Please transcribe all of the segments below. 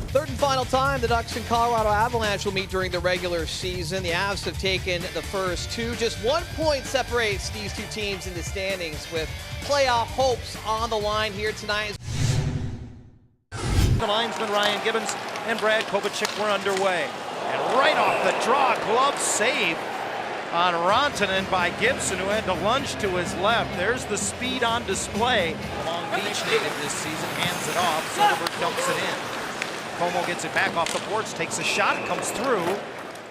Third and final time the Ducks and Colorado Avalanche will meet during the regular season. The Avs have taken the first two. Just 1 point separates these two teams in the standings with playoff hopes on the line here tonight. The linesmen Ryan Gibbons and Brad Kovacic were underway. And right off the draw, glove save on Rantanen by Gibson, who had to lunge to his left. There's the speed on display. Long Beach native this season hands it off. Silverberg dumps it in. Como gets it back off the boards, takes a shot, it comes through,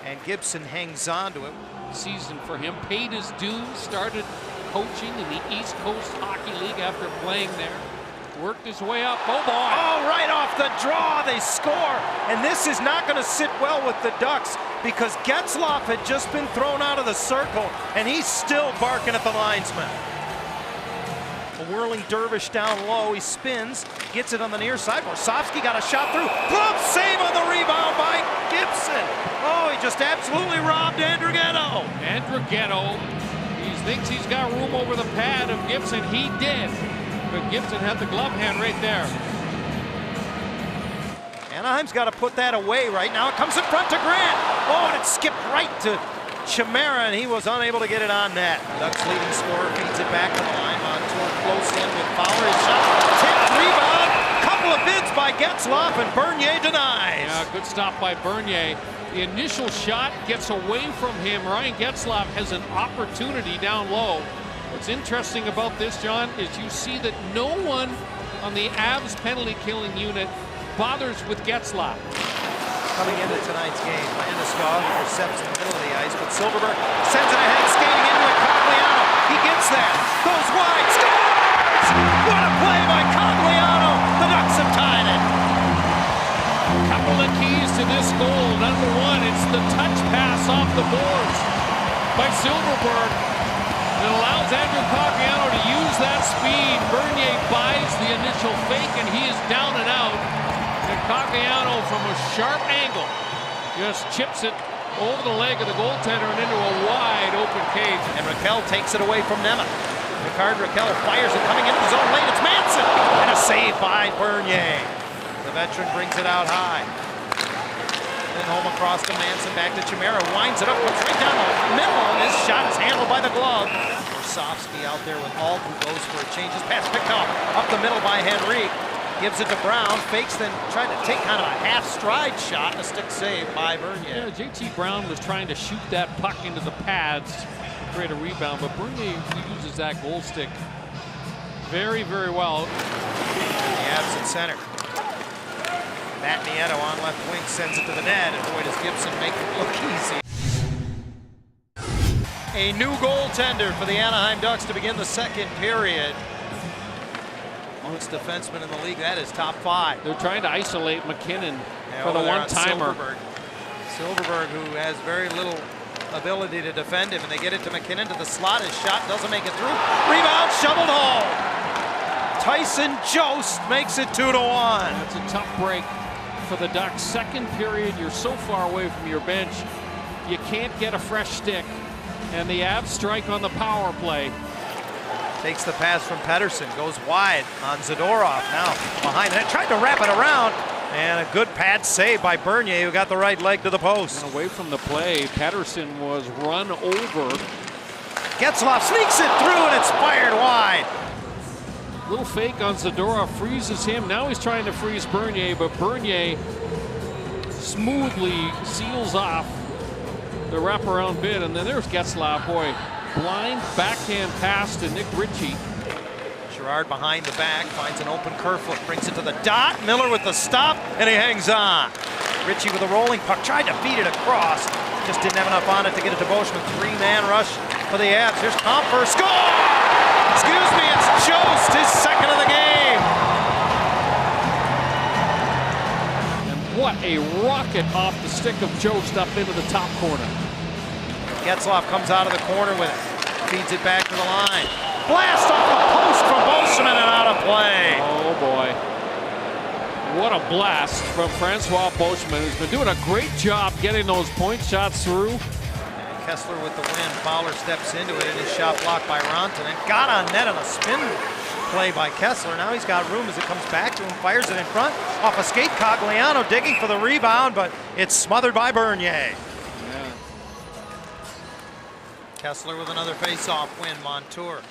and Gibson hangs on to it. Season for him, paid his dues, started coaching in the East Coast Hockey League after playing there. Worked his way up, oh boy! Oh, right off the draw, they score! And this is not gonna sit well with the Ducks because Getzlaf had just been thrown out of the circle, and he's still barking at the linesman. A whirling dervish down low, he spins, gets it on the near side. Warsofsky got a shot through. Glove save on the rebound by Gibson. Oh, he just absolutely robbed Andrighetto. Andrighetto, he thinks he's got room over the pad of Gibson. He did, but Gibson had the glove hand right there. Anaheim's got to put that away right now. It comes in front to Grant. Oh, and it skipped right to Chimera, and he was unable to get it on net. Ducks leading scorer feeds it back to the line. Montour close in with Fowler. His shot, tipped, rebound. Couple of bids by Getzlaf, and Bernier denies. Yeah, good stop by Bernier. The initial shot gets away from him. Ryan Getzlaf has an opportunity down low. What's interesting about this, John, is you see that no one on the Avs penalty killing unit bothers with Getzlaf. Coming into tonight's game, Landeskog intercepts in the middle of the ice, but Silverberg sends it ahead, skating into it. Cogliano, he gets there, goes wide, scores! What a play by Cogliano! The Ducks have tied it. A couple of keys to this goal. Number one, it's the touch pass off the boards by Silverberg. It allows Andrew Cogliano to use that speed. Bernier buys the initial fake, and he is down and out. And Cogliano, from a sharp angle, just chips it over the leg of the goaltender and into a wide open cage. And Raquel takes it away from Nemeth. Ricard Raquel fires it coming into the zone late. It's Manson! And a save by Bernier. The veteran brings it out high. Then home across to Manson, back to Chimera. Winds it up, puts right down the middle, and his shot is handled by the glove. Warsofsky out there with Alt, who goes for a change. His pass picked off up the middle by Henrique. Gives it to Brown, fakes, then tried to take kind of a half-stride shot, and a stick save by Bernier. Yeah, JT Brown was trying to shoot that puck into the pads to create a rebound, but Bernier uses that goal stick very, very well. The Avs at center. Matt Nieto on left wing sends it to the net, and boy does Gibson make it look easy. A new goaltender for the Anaheim Ducks to begin the second period. Most defensemen in the league, that is top 5. They're trying to isolate McKinnon for the one-timer. Silverberg, who has very little ability to defend him, and they get it to McKinnon to the slot. His shot doesn't make it through. Rebound, shoveled home. Tyson Jost makes it 2-1. That's a tough break for the Ducks. Second period, you're so far away from your bench, you can't get a fresh stick. And the Avs strike on the power play. Takes the pass from Pettersson, goes wide on Zadorov. Now behind that, tried to wrap it around, and a good pad save by Bernier, who got the right leg to the post. And away from the play, Pettersson was run over. Getzlaf sneaks it through, and it's fired wide. Little fake on Zadorov, freezes him. Now he's trying to freeze Bernier, but Bernier smoothly seals off the wraparound bid, and then there's Getzlaf, boy. Blind backhand pass to Nick Ritchie. Girard behind the back, finds an open Kerfoot, brings it to the dot. Miller with the stop, and he hangs on. Ritchie with a rolling puck, tried to feed it across. Just didn't have enough on it to get it to Boschman. 3-man rush for the Avs. Here's Comfer, score! Excuse me, it's Jost, his second of the game. And what a rocket off the stick of Jost up into the top corner. Getzlaf comes out of the corner with it. Feeds it back to the line. Blast off the post from Boschman and out of play. Oh boy. What a blast from Francois Boschman, who's been doing a great job getting those point shots through. And Kessler with the win. Fowler steps into it, and his shot blocked by Rantanen. Got on net on a spin play by Kesler. Now he's got room as it comes back to him, fires it in front. Off a skate, Cogliano digging for the rebound, but it's smothered by Bernier. Yeah. Kesler with another face-off win. Montour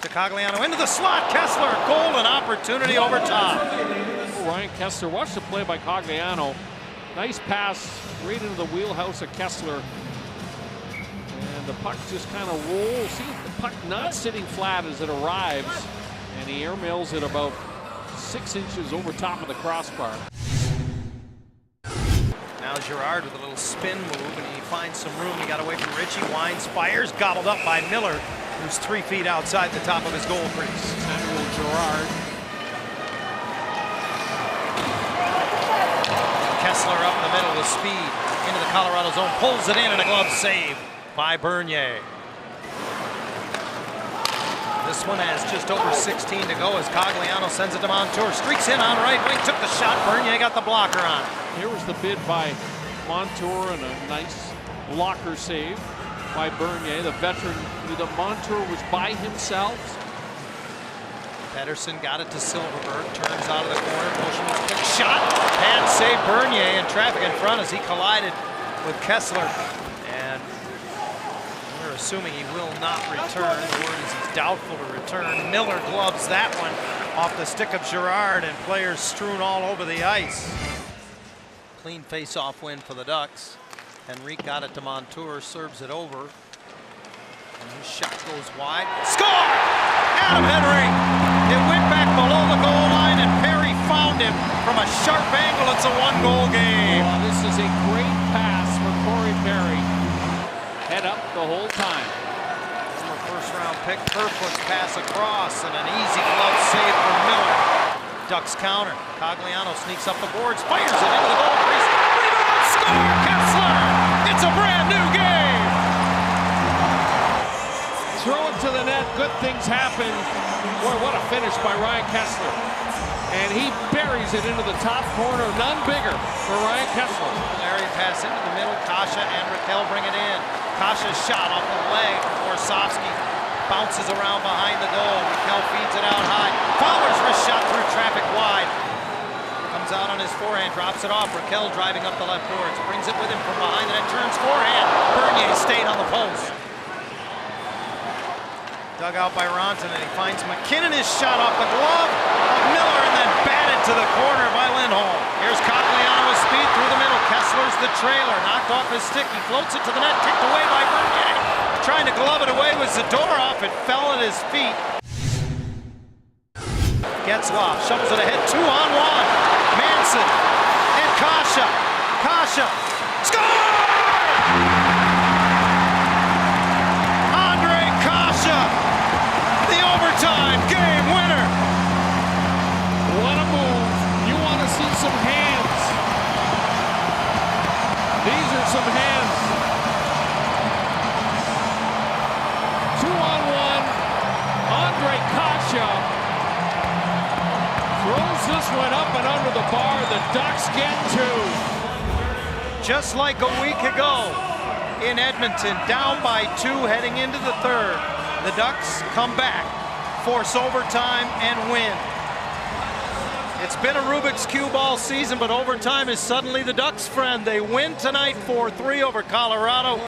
to Cogliano into the slot. Kesler, golden opportunity over top. Ryan Kesler, watch the play by Cogliano. Nice pass right into the wheelhouse of Kesler. And the puck just kind of rolls. See the puck not sitting flat as it arrives. And he airmails it about 6 inches over top of the crossbar. Now Girard with a little spin move, and he finds some room. He got away from Ritchie. Winds, fires, gobbled up by Miller, who's 3 feet outside the top of his goal crease. Samuel Girard. Kesler up in the middle with speed into the Colorado zone, pulls it in, and a glove save by Bernier. This one has just over 16 to go as Cogliano sends it to Montour. Streaks in on right wing, took the shot. Bernier got the blocker on. Here was the bid by Montour and a nice blocker save by Bernier, the veteran. The Montour was by himself. Pettersson got it to Silverberg, turns out of the corner, pushing a quick shot. Pad save Bernier in traffic in front as he collided with Kesler. And we're assuming he will not return. The word is he's doubtful to return. Miller gloves that one off the stick of Girard, and players strewn all over the ice. Clean face-off win for the Ducks. Henrique got it to Montour, serves it over. And his shot goes wide. Score! Adam Henrique! It went back below the goal line, and Perry found him from a sharp angle. It's a 1-goal game. Oh, this is a great pass for Corey Perry. Head up the whole time. Former first-round pick, Kerfoot's pass across, and an easy glove save for Miller. Ducks counter. Cogliano sneaks up the boards, fires it into the goal crease. Rebound, score! Kesler! It's a brand new game! Throw it to the net, good things happen. Boy, what a finish by Ryan Kesler. And he buries it into the top corner, none bigger for Ryan Kesler. Larry pass into the middle, Kasha and Raquel bring it in. Kasha's shot off the leg for Orsovsky. Bounces around behind the goal. Raquel feeds it out high. Fowler's wrist shot through traffic wide. Comes out on his forehand, drops it off. Raquel driving up the left boards, brings it with him from behind, and then turns forehand. Bernier stayed on the post. Dug out by Ronton, and he finds McKinnon. His shot off the glove of Miller, and then batted to the corner by Lindholm. Here's Cogliano with speed through the middle. Kessler's the trailer, knocked off his stick. He floats it to the net, kicked away by Bernier. Trying to glove it away with Zadorov. It fell at his feet. Getzlaf shovels it ahead, 2-on-1. Manson and Kasha. Kasha, score! Overtime game winner. What a move. You want to see some hands. These are some hands. 2-on-1. Andre Kasha throws this one up and under the bar. The Ducks get 2. Just like a week ago in Edmonton, down by 2 heading into the third. The Ducks come back, force overtime, and win. It's been a Rubik's Cube all season, but overtime is suddenly the Ducks' friend. They win tonight 4-3 over Colorado.